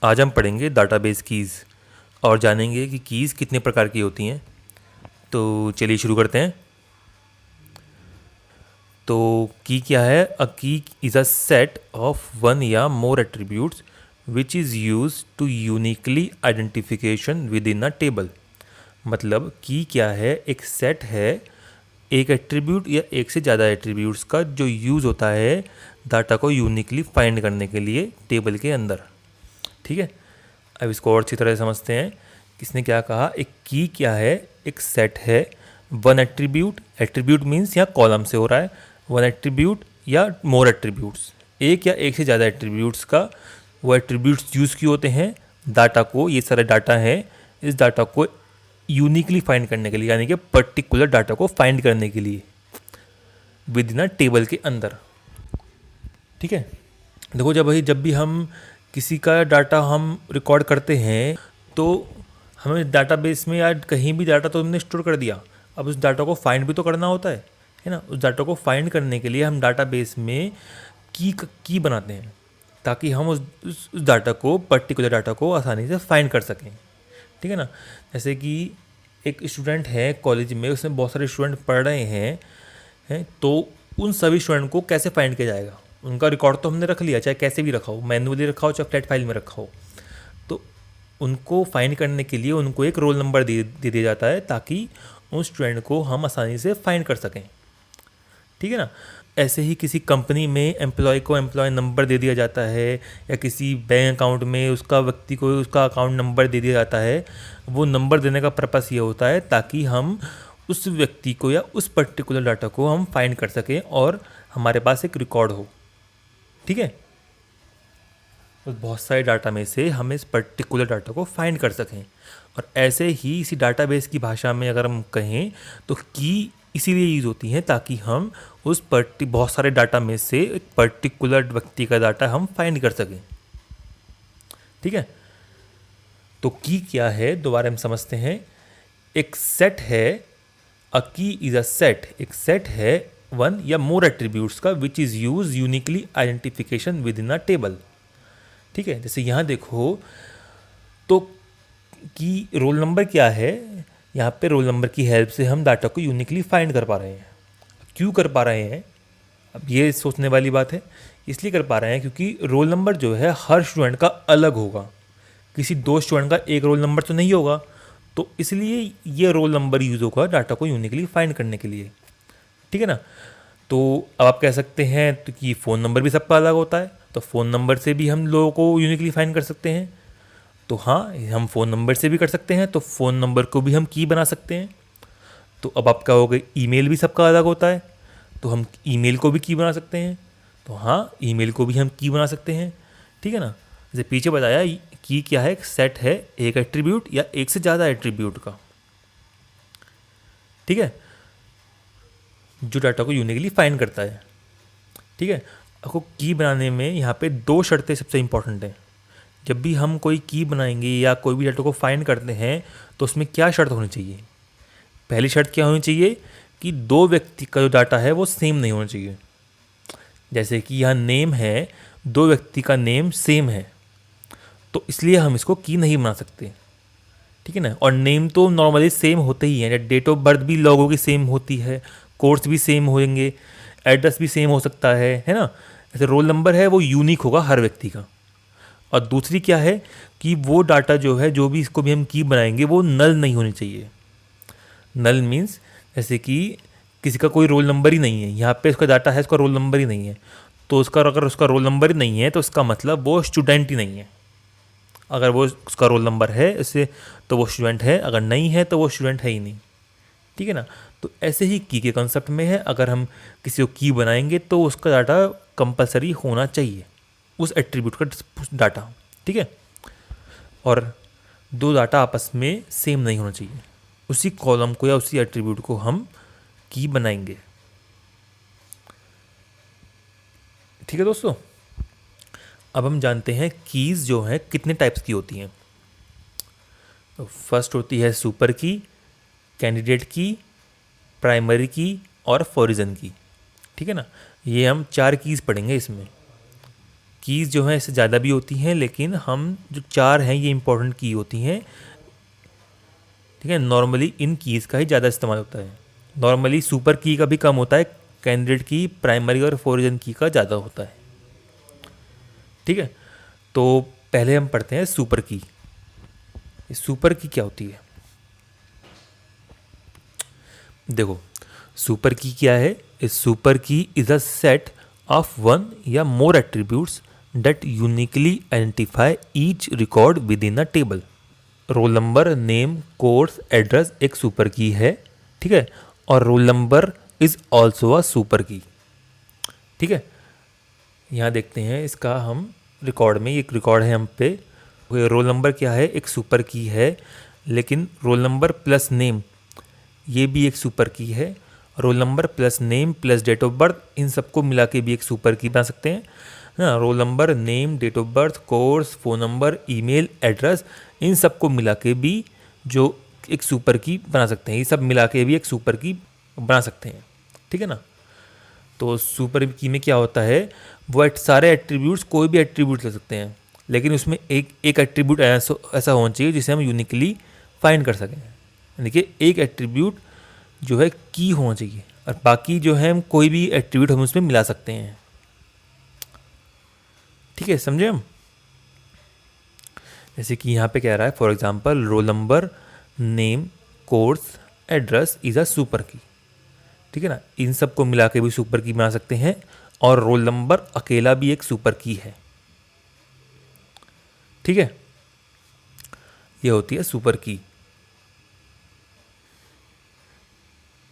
आज हम पढ़ेंगे डाटाबेस कीज़ और जानेंगे कि कीज़ कितने प्रकार की होती हैं। तो चलिए शुरू करते हैं। तो की क्या है? A key is a set of one या more attributes which is use to uniquely identification within a table. मतलब की क्या है? एक सेट है, एक एट्रीब्यूट या एक से ज़्यादा एट्रीब्यूट्स का जो यूज़ होता है डाटा को यूनिकली फाइंड करने के लिए टेबल के अंदर। ठीक है, अब इसको और अच्छी तरह से समझते हैं। किसने क्या कहा? एक की क्या है? एक सेट है, वन एट्रीब्यूट, एट्रीब्यूट मीन्स यहाँ कॉलम से हो रहा है, वन एट्रीब्यूट या मोर एट्रीब्यूट्स, एक या एक से ज़्यादा एट्रीब्यूट्स का। वो एट्रीब्यूट्स यूज़ किए होते हैं डाटा को, ये सारा डाटा है, इस डाटा को यूनिकली फाइंड करने के लिए, यानी कि पर्टिकुलर डाटा को फाइंड करने के लिए विद इन अ टेबल के अंदर। ठीक है, देखो जब भी हम किसी का डाटा हम रिकॉर्ड करते हैं तो हमें डाटाबेस में या कहीं भी डाटा तो हमने स्टोर कर दिया, अब उस डाटा को फाइंड भी तो करना होता है ना। उस डाटा को फाइंड करने के लिए हम डाटाबेस में की बनाते हैं ताकि हम उस डाटा को, पर्टिकुलर डाटा को आसानी से फाइंड कर सकें। ठीक है ना। जैसे कि एक स्टूडेंट है कॉलेज में, उसमें बहुत सारे स्टूडेंट पढ़ रहे हैं तो उन सभी स्टूडेंट को कैसे फाइंड किया जाएगा? उनका रिकॉर्ड तो हमने रख लिया, चाहे कैसे भी रखा हो, मैनुअली रखा हो चाहे फ्लैट फाइल में रखा हो, तो उनको फाइंड करने के लिए उनको एक रोल नंबर दे दिया जाता है ताकि उन स्टूडेंट को हम आसानी से फाइंड कर सकें। ठीक है ना। ऐसे ही किसी कंपनी में एम्प्लॉय को एम्प्लॉय नंबर दे दिया जाता है, या किसी बैंक अकाउंट में उसका व्यक्ति को उसका अकाउंट नंबर दे दिया जाता है। वो नंबर देने का पर्पस ये होता है ताकि हम उस व्यक्ति को या उस पर्टिकुलर डाटा को हम फाइंड कर सकें और हमारे पास एक रिकॉर्ड हो। ठीक है, तो बहुत सारे डाटा में से हम इस पर्टिकुलर डाटा को फाइंड कर सकें। और ऐसे ही इसी डाटाबेस की भाषा में अगर हम कहें तो की इसीलिए यूज़ होती हैं ताकि हम उस बहुत सारे डाटा में से एक पर्टिकुलर व्यक्ति का डाटा हम फाइंड कर सकें। ठीक है, तो की क्या है दोबारा हम समझते हैं। एक सेट है, अ की इज अ सेट, एक सेट है वन या मोर एट्रीब्यूट्स का विच is use uniquely identification within a table. ठीक है, जैसे यहाँ देखो तो की रोल नंबर क्या है, यहाँ पे रोल नंबर की हेल्प से हम डाटा को यूनिकली फाइंड कर पा रहे हैं। क्यों कर पा रहे हैं? अब ये सोचने वाली बात है। इसलिए कर पा रहे हैं क्योंकि रोल नंबर जो है हर स्टूडेंट का अलग होगा, किसी दो स्टूडेंट का एक रोल नंबर तो नहीं होगा, तो इसलिए ये रोल नंबर यूज़ होगा डाटा को यूनिकली फाइंड करने के लिए। ठीक है ना। तो अब आप कह सकते हैं तो कि फ़ोन नंबर भी सबका अलग होता है, तो फ़ोन नंबर से भी हम लोगों को यूनिकली फाइंड कर सकते हैं। तो हाँ, हम फ़ोन नंबर से भी कर सकते हैं, तो फ़ोन नंबर को भी हम की बना सकते हैं। तो अब आप कहोगे ईमेल भी सबका अलग होता है, तो हम ईमेल को भी की बना सकते हैं। तो हाँ, ईमेल को भी हम की बना सकते हैं। ठीक है ना। जैसे पीछे बताया, की क्या है? एक सेट है, एक एट्रीब्यूट या एक से ज़्यादा एट्रीब्यूट का। ठीक है, जो डाटा को यूनिकली फाइंड करता है। ठीक है, आपको की बनाने में यहाँ पे दो शर्तें सबसे इंपॉर्टेंट हैं। जब भी हम कोई की बनाएंगे या कोई भी डाटा को फाइंड करते हैं तो उसमें क्या शर्त होनी चाहिए? पहली शर्त क्या होनी चाहिए कि दो व्यक्ति का जो डाटा है वो सेम नहीं होना चाहिए। जैसे कि यहाँ नेम है, दो व्यक्ति का नेम सेम है, तो इसलिए हम इसको की नहीं बना सकते। ठीक है ना। और नेम तो नॉर्मली सेम होते ही हैं, डेट ऑफ बर्थ भी लोगों की सेम होती है, कोर्स भी सेम होंगे, एड्रेस भी सेम हो सकता है ना। ऐसे रोल नंबर है वो यूनिक होगा हर व्यक्ति का। और दूसरी क्या है कि वो डाटा जो है, जो भी इसको भी हम की बनाएंगे, वो नल नहीं होनी चाहिए। नल मीन्स जैसे कि किसी का कोई रोल नंबर ही नहीं है, यहाँ पे उसका डाटा है, उसका रोल नंबर ही नहीं है, तो उसका अगर उसका रोल नंबर ही नहीं है तो इसका मतलब वो स्टूडेंट ही नहीं है। अगर वो उसका रोल नंबर है इससे तो वो स्टूडेंट है, अगर नहीं है तो वो स्टूडेंट है ही नहीं। ठीक है ना। तो ऐसे ही की के कॉन्सेप्ट में है, अगर हम किसी को की बनाएंगे तो उसका डाटा कंपलसरी होना चाहिए, उस एट्रीब्यूट का डाटा। ठीक है, और दो डाटा आपस में सेम नहीं होना चाहिए, उसी कॉलम को या उसी एट्रीब्यूट को हम की बनाएंगे। ठीक है दोस्तों, अब हम जानते हैं कीज़ जो हैं कितने टाइप्स की होती हैं। तो फर्स्ट होती है सुपर की, कैंडिडेट की, प्राइमरी की और फॉरिजन की। ठीक है ना। ये हम चार कीज़ पढ़ेंगे इसमें। कीज़ जो हैं इससे ज़्यादा भी होती हैं, लेकिन हम जो 4 हैं ये इंपॉर्टेंट की होती हैं, ठीक है। नॉर्मली इन कीज़ का ही ज़्यादा इस्तेमाल होता है। नॉर्मली सुपर की का भी कम होता है, कैंडिडेट की, प्राइमरी और फोरिजन की का ज़्यादा होता है, ठीक है। तो पहले हम पढ़ते हैं सुपर की। सुपर की क्या होती है? देखो, सुपर की क्या है? इस super key is a set of one या more attributes that uniquely identify each record within a table. Roll number, name, course, address एक सुपर की है, ठीक है। और roll number is also a super key, ठीक है। यहाँ देखते हैं इसका हम रिकॉर्ड में, एक रिकॉर्ड है हम पे। रोल नंबर क्या है? एक सुपर की है, लेकिन रोल नंबर प्लस नेम ये भी एक सुपर की है। Roll number plus name plus date of birth, इन सबको मिला के भी एक सुपर की बना सकते हैं ना। Roll number, name, date of birth, course, phone number, email, address, इन सबको मिला के भी जो एक सुपर की बना सकते हैं। ये सब मिला के भी एक सुपर की बना सकते हैं, ठीक है ना। तो सुपर की में क्या होता है, वो सारे एट्रीब्यूट्स, कोई भी एट्रीब्यूट ले सकते हैं, लेकिन उसमें एक एट्रीब्यूट ऐसा होना चाहिए जिसे हम यूनिकली फाइंड कर सकें। यानी कि एक एट्रीब्यूट जो है की होना चाहिए, और बाकी जो है हम कोई भी एट्रीब्यूट हम उसमें मिला सकते हैं, ठीक है। समझे हम? जैसे कि यहाँ पे कह रहा है, for example, role number, name, course, address is a super key, ठीक है ना। इन सब को मिला के भी सुपर की बना सकते हैं, और रोल नंबर अकेला भी एक सुपर की है, ठीक है। ये होती है सुपर की।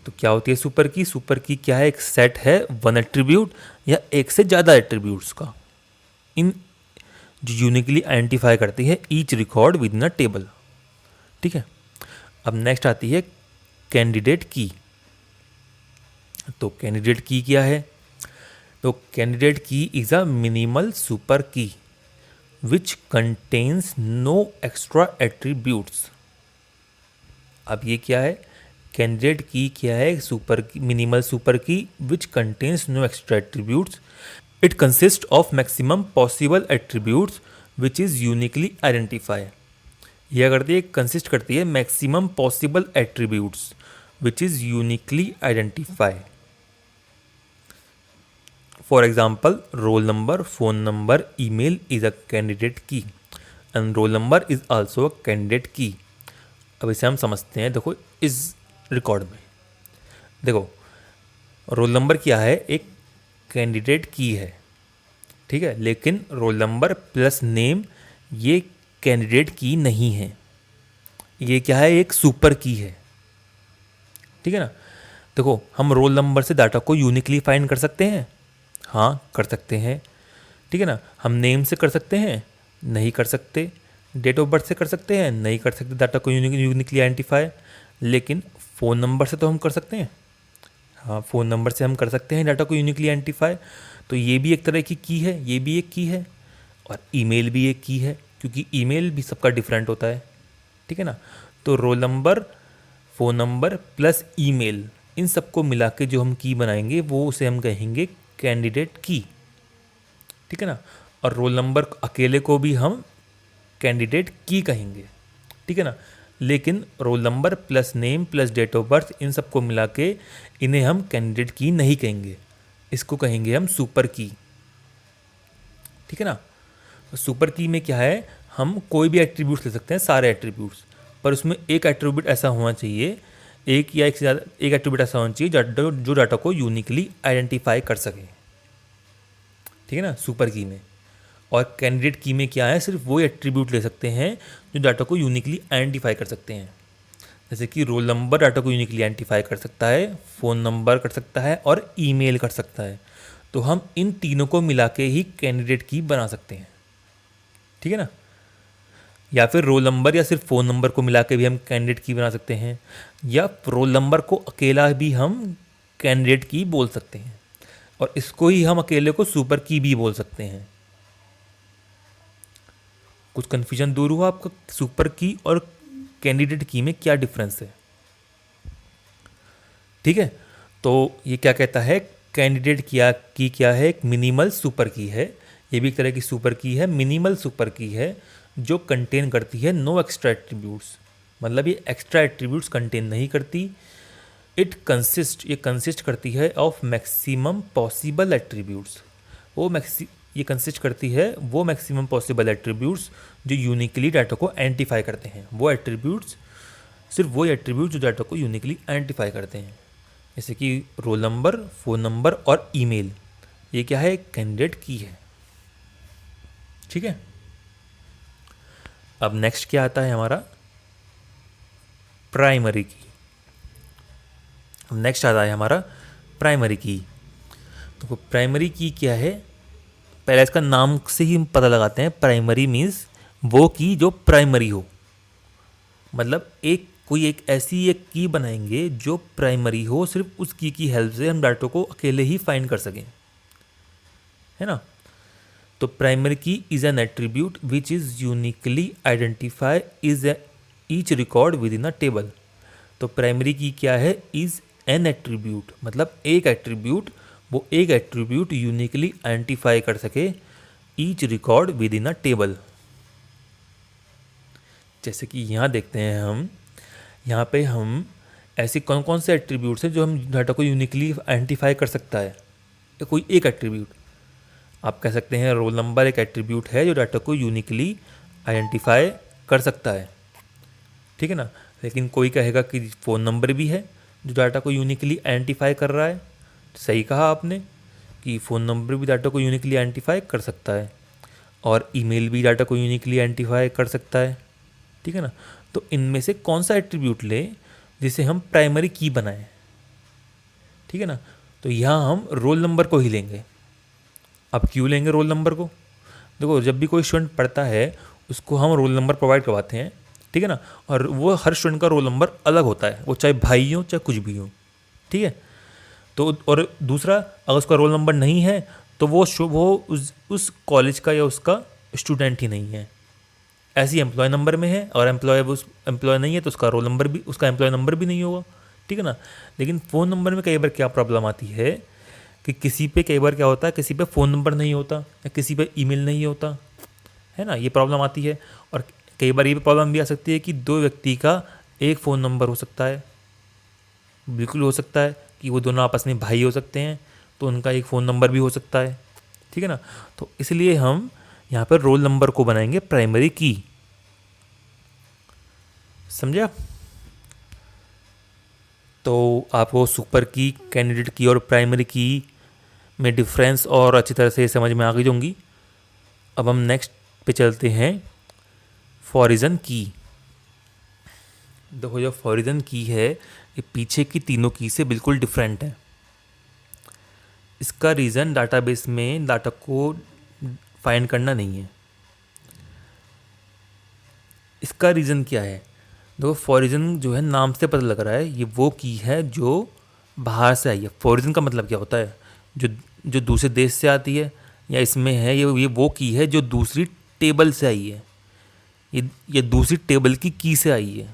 तो क्या होती है सुपर की? सुपर की क्या है? एक सेट है वन एट्रीब्यूट या एक से ज़्यादा एट्रीब्यूट्स का, इन जो यूनिकली आइडेंटिफाई करती है each record within a table, ठीक है। अब नेक्स्ट आती है कैंडिडेट की। तो कैंडिडेट की क्या है? तो कैंडिडेट की is a minimal super key which contains no extra attributes. अब ये क्या है? कैंडिडेट की क्या है? सुपर की, minimal super key which contains no extra attributes. It consist of maximum possible attributes which is uniquely identify. यह करती है, कंसिस्ट करती है maximum possible attributes which is uniquely identify. For example, roll number, phone number, email is a candidate key and roll number is also a candidate key. अब इसे हम समझते हैं। देखो इस रिकॉर्ड में, देखो रोल नंबर क्या है? एक कैंडिडेट की है, ठीक है, लेकिन रोल नंबर प्लस नेम ये कैंडिडेट की नहीं है, ये क्या है? एक सुपर की है, ठीक है ना। देखो, हम रोल नंबर से डाटा को यूनिकली फाइंड कर सकते हैं, हाँ कर सकते हैं, ठीक है ना। हम नेम से कर सकते हैं, नहीं कर सकते। डेट ऑफ बर्थ से कर सकते हैं, नहीं कर सकते डाटा को यूनिकली आइडेंटिफाई। लेकिन फ़ोन नंबर से तो हम कर सकते हैं, हाँ फ़ोन नंबर से हम कर सकते हैं डाटा को यूनिकली आइडेंटिफाई। तो ये भी एक तरह की है, ये भी एक की है, और ईमेल भी एक की है, क्योंकि ईमेल भी सबका डिफरेंट होता है, ठीक है ना। तो roll number, phone number plus email, इन सबको मिला के जो हम की बनाएंगे वो उसे हम कहेंगे कैंडिडेट की, ठीक है ना। और रोल नंबर अकेले को भी हम कैंडिडेट की कहेंगे, ठीक है ना। लेकिन roll number plus name plus date of birth इन सबको मिला के इन्हें हम कैंडिडेट की नहीं कहेंगे, इसको कहेंगे हम सुपर की, ठीक है ना। तो सुपर की में क्या है? हम कोई भी एट्रीब्यूट्स ले सकते हैं, सारे एट्रीब्यूट्स, पर उसमें एक एट्रीब्यूट ऐसा होना चाहिए, एक या एक से ज़्यादा, एक एट्रीब्यूट ऐसा होना चाहिए जो डाटा को यूनिकली आइडेंटिफाई कर सके, ठीक है ना, सुपर की में। और कैंडिडेट की में क्या है? सिर्फ वो एट्रीब्यूट ले सकते हैं जो डाटा को यूनिकली आइडेंटिफाई कर सकते हैं। जैसे कि रोल नंबर डाटा को यूनिकली आइडेंटिफाई कर सकता है, फ़ोन नंबर कर सकता है, और ईमेल कर सकता है। तो हम इन तीनों को मिला के ही कैंडिडेट की बना सकते हैं, ठीक है ना। या फिर रोल नंबर या सिर्फ फ़ोन नंबर को मिला के भी हम कैंडिडेट की बना सकते हैं, या रोल नंबर को अकेला भी हम कैंडिडेट की बोल सकते हैं, और इसको ही हम अकेले को सुपर की भी बोल सकते हैं। कुछ कन्फ्यूजन दूर हुआ आपका? सुपर की और कैंडिडेट की में क्या डिफरेंस है, ठीक है। तो ये क्या कहता है? कैंडिडेट की क्या है? एक मिनिमल सुपर की है, ये भी एक तरह की सुपर की है, मिनिमल सुपर की है, जो कंटेन करती है नो एक्स्ट्रा एट्रीब्यूट्स, मतलब ये एक्स्ट्रा एट्रीब्यूट्स कंटेन नहीं करती। ये कंसिस्ट करती है ऑफ मैक्सिमम पॉसिबल एट्रीब्यूट्स, ये कंसिस्ट करती है वो मैक्सिमम पॉसिबल एट्रीब्यूट्स जो यूनिकली डाटा को आइडेंटिफाई करते हैं, वो एट्रीब्यूट्स, सिर्फ वो एट्रीब्यूट जो डाटा को यूनिकली आइडेंटिफाई करते हैं, जैसे कि रोल नंबर, फ़ोन नंबर और ईमेल। ये क्या है, कैंडिडेट की है। ठीक है, अब नेक्स्ट क्या आता है हमारा, प्राइमरी की। नेक्स्ट आता है हमारा प्राइमरी की। तो प्राइमरी की क्या है, पहले इसका नाम से ही पता लगाते हैं। प्राइमरी मीन्स वो की जो प्राइमरी हो, मतलब एक ऐसी एक की बनाएंगे जो प्राइमरी हो, सिर्फ उस की हेल्प से हम डाटा को अकेले ही फाइंड कर सकें, है ना। तो प्राइमरी की is an attribute which is uniquely identify is each record within a table. तो प्राइमरी की क्या है, इज एन एट्रीब्यूट, मतलब एक एट्रीब्यूट, वो एक एट्रीब्यूट यूनिकली आइडेंटिफाई कर सके each record within a table. जैसे कि यहाँ देखते हैं हम, यहाँ पे हम ऐसे कौन कौन से एट्रीब्यूट्स हैं जो हम डाटा को यूनिकली आइडेंटिफाई कर सकता है, या कोई एक एट्रीब्यूट। आप कह सकते हैं रोल नंबर एक एट्रीब्यूट है जो डाटा को यूनिकली आइडेंटिफाई कर सकता है, ठीक है ना। लेकिन कोई कहेगा कि फ़ोन नंबर भी है जो डाटा को यूनिकली आइडेंटिफाई कर रहा है। सही कहा आपने कि फ़ोन नंबर भी डाटा को यूनिकली आइडेंटिफाई कर सकता है, और ईमेल भी डाटा को यूनिकली आइडेंटिफाई कर सकता है, ठीक है ना। तो इनमें से कौन सा एट्रीब्यूट लें जिसे हम प्राइमरी की बनाएं, ठीक है ना। तो यहाँ हम रोल नंबर को ही लेंगे। अब क्यों लेंगे रोल नंबर को, देखो जब भी कोई स्टूडेंट पढ़ता है उसको हम रोल नंबर प्रोवाइड करवाते हैं, ठीक है ना। और वो हर स्टूडेंट का रोल नंबर अलग होता है, वो चाहे भाई हो चाहे कुछ भी हो, ठीक है। तो और दूसरा, अगर उसका रोल नंबर नहीं है तो वो उस कॉलेज का या उसका स्टूडेंट ही नहीं है। ऐसी एम्प्लॉय नंबर में है, और एम्प्लॉय नहीं है तो उसका रोल नंबर भी, उसका एम्प्लॉय नंबर भी नहीं होगा, ठीक है ना। लेकिन फ़ोन नंबर में कई बार क्या प्रॉब्लम आती है कि किसी पे कई बार क्या होता है, किसी पे फ़ोन नंबर नहीं होता या किसी पे ईमेल नहीं होता, है ना, ये प्रॉब्लम आती है। और कई बार ये प्रॉब्लम भी आ सकती है कि दो व्यक्ति का एक फ़ोन नंबर हो सकता है, बिल्कुल हो सकता है कि वो दोनों आपस में भाई हो सकते हैं, तो उनका एक फ़ोन नंबर भी हो सकता है, ठीक है ना। तो इसलिए हम यहाँ पर रोल नंबर को बनाएंगे प्राइमरी की, समझे आप। तो आपको सुपर की, कैंडिडेट की और प्राइमरी की में डिफरेंस और अच्छी तरह से समझ में आ गई होंगी। अब हम नेक्स्ट पे चलते हैं, फॉरिजन की। देखो जो फॉरिजन की है ये पीछे की तीनों की से बिल्कुल डिफरेंट है। इसका रीज़न डाटाबेस में डाटा को फाइंड करना नहीं है। इसका रीज़न क्या है, देखो फॉरिजन जो है नाम से पता लग रहा है ये वो की है जो बाहर से आई है। फॉरिजन का मतलब क्या होता है, जो दूसरे देश से आती है, या इसमें है ये वो की है जो दूसरी टेबल से आई है, ये दूसरी टेबल की से आई है।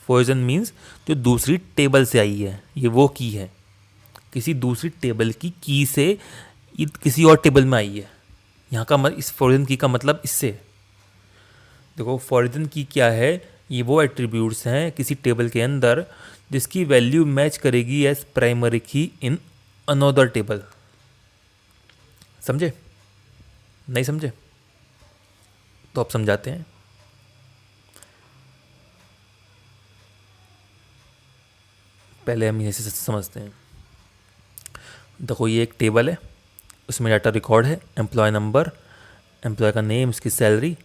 फॉरिजन मीन्स जो दूसरी टेबल से आई है, ये वो की है, किसी दूसरी टेबल की से ये किसी और टेबल में आई है। यहाँ का इस फॉरिजन की का मतलब इससे, देखो फॉरिजन की क्या है, ये वो एट्रीब्यूट्स हैं किसी टेबल के अंदर जिसकी वैल्यू मैच करेगी एज प्राइमरी की इन अनदर टेबल। समझे, नहीं समझे तो आप समझाते हैं। पहले हम इसे समझते हैं। देखो ये एक टेबल है, उसमें डाटा रिकॉर्ड है, एम्प्लॉय नंबर, एम्प्लॉय का नेम, उसकी सैलरी,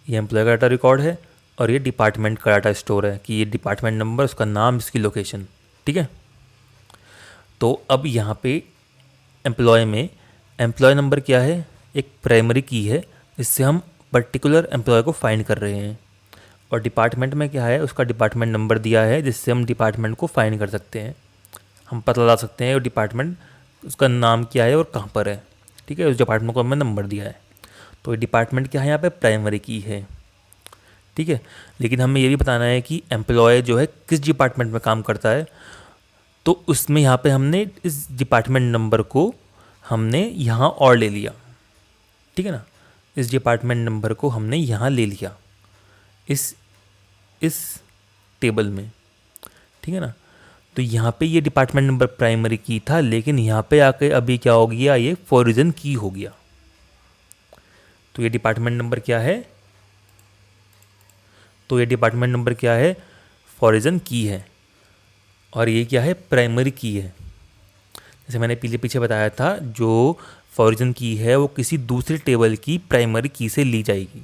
ये एम्प्लॉय का डाटा रिकॉर्ड है, और ये डिपार्टमेंट का डाटा स्टोर है कि ये डिपार्टमेंट नंबर, उसका नाम, इसकी लोकेशन, ठीक है। तो अब यहाँ पे एम्प्लॉय में एम्प्लॉय नंबर क्या है, एक प्राइमरी की है जिससे हम पर्टिकुलर एम्प्लॉय को फाइंड कर रहे हैं, और डिपार्टमेंट में क्या है, उसका डिपार्टमेंट नंबर दिया है जिससे हम डिपार्टमेंट को फाइंड कर सकते हैं, हम पता लगा सकते हैं वो डिपार्टमेंट, उसका नाम क्या है और कहाँ पर है, ठीक है, उस डिपार्टमेंट को हमें नंबर दिया है। तो ये डिपार्टमेंट क्या है, यहाँ पे प्राइमरी की है, ठीक है। लेकिन हमें ये भी बताना है कि एम्प्लॉय जो है किस डिपार्टमेंट में काम करता है, तो उसमें यहाँ पे हमने इस डिपार्टमेंट नंबर को हमने यहाँ और ले लिया, ठीक है ना, इस डिपार्टमेंट नंबर को हमने यहाँ ले लिया इस टेबल में, ठीक है ना। तो यहाँ पे ये डिपार्टमेंट नंबर प्राइमरी की था, लेकिन यहाँ पे आके अभी क्या हो गया, ये फॉरिजन की हो गया। तो ये डिपार्टमेंट नंबर क्या है, तो ये डिपार्टमेंट नंबर क्या है, फॉरिजन की है, और ये क्या है, प्राइमरी की है। जैसे मैंने पीछे बताया था, जो फॉरिजन की है वो किसी दूसरे टेबल की प्राइमरी की से ली जाएगी।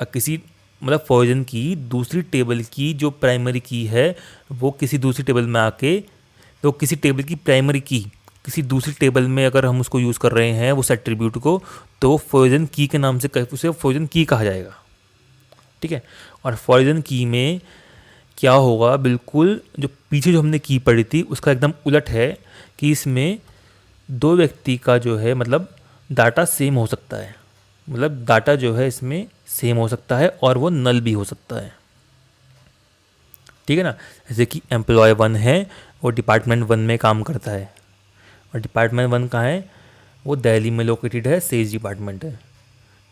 अब किसी मतलब फॉरिजन की दूसरी टेबल की जो प्राइमरी की है वो किसी दूसरी टेबल में आके, तो किसी टेबल की प्राइमरी की किसी दूसरी टेबल में अगर हम उसको यूज़ कर रहे हैं उस एट्रीब्यूट को, तो फॉरिजन की के नाम से उसे फॉरिजन की कहा जाएगा, ठीक है। और फॉरिजन की में क्या होगा, बिल्कुल जो पीछे जो हमने की पढ़ी थी उसका एकदम उलट है कि इसमें दो व्यक्ति का जो है मतलब डाटा सेम हो सकता है, मतलब डाटा जो है इसमें सेम हो सकता है और वो नल भी हो सकता है, ठीक है ना। जैसे कि एम्प्लॉय 1 है, वो डिपार्टमेंट 1 में काम करता है, और डिपार्टमेंट 1 कहाँ है, वो दिल्ली में लोकेटेड है, सेल्स डिपार्टमेंट है,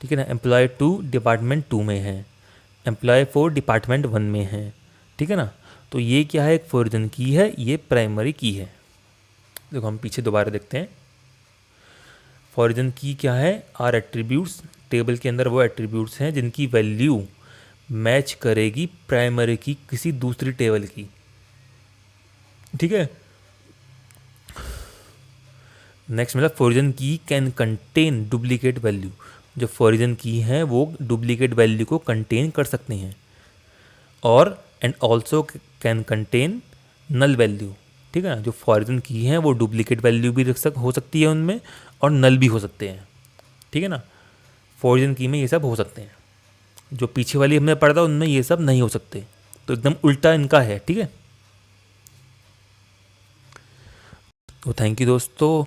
ठीक है ना। एम्प्लॉय 2 डिपार्टमेंट 2 में है, एम्प्लॉय 4 डिपार्टमेंट 1 में है, ठीक है ना। तो ये क्या है, एक फॉरिजन की है, ये प्राइमरी की है। देखो हम पीछे दोबारा देखते हैं, फॉरिजन की क्या है, आर एट्रीब्यूट्स, टेबल के अंदर वो एट्रीब्यूट्स हैं जिनकी वैल्यू मैच करेगी प्राइमरी की किसी दूसरी टेबल की, ठीक है। नेक्स्ट मतलब फॉरिजन की कैन कंटेन डुप्लीकेट वैल्यू, जो फॉरिजन की हैं वो डुप्लीकेट वैल्यू को कंटेन कर सकते हैं, और and also can contain null value, ठीक है ना। जो फॉरिजन की हैं वो डुप्लीकेट वैल्यू भी हो सकती है उनमें, और नल भी हो सकते हैं, ठीक है ना। फॉरिजन की में ये सब हो सकते हैं, जो पीछे वाली हमने पढ़ा था उनमें ये सब नहीं हो सकते, तो एकदम उल्टा इनका है, ठीक है। तो थैंक यू दोस्तों।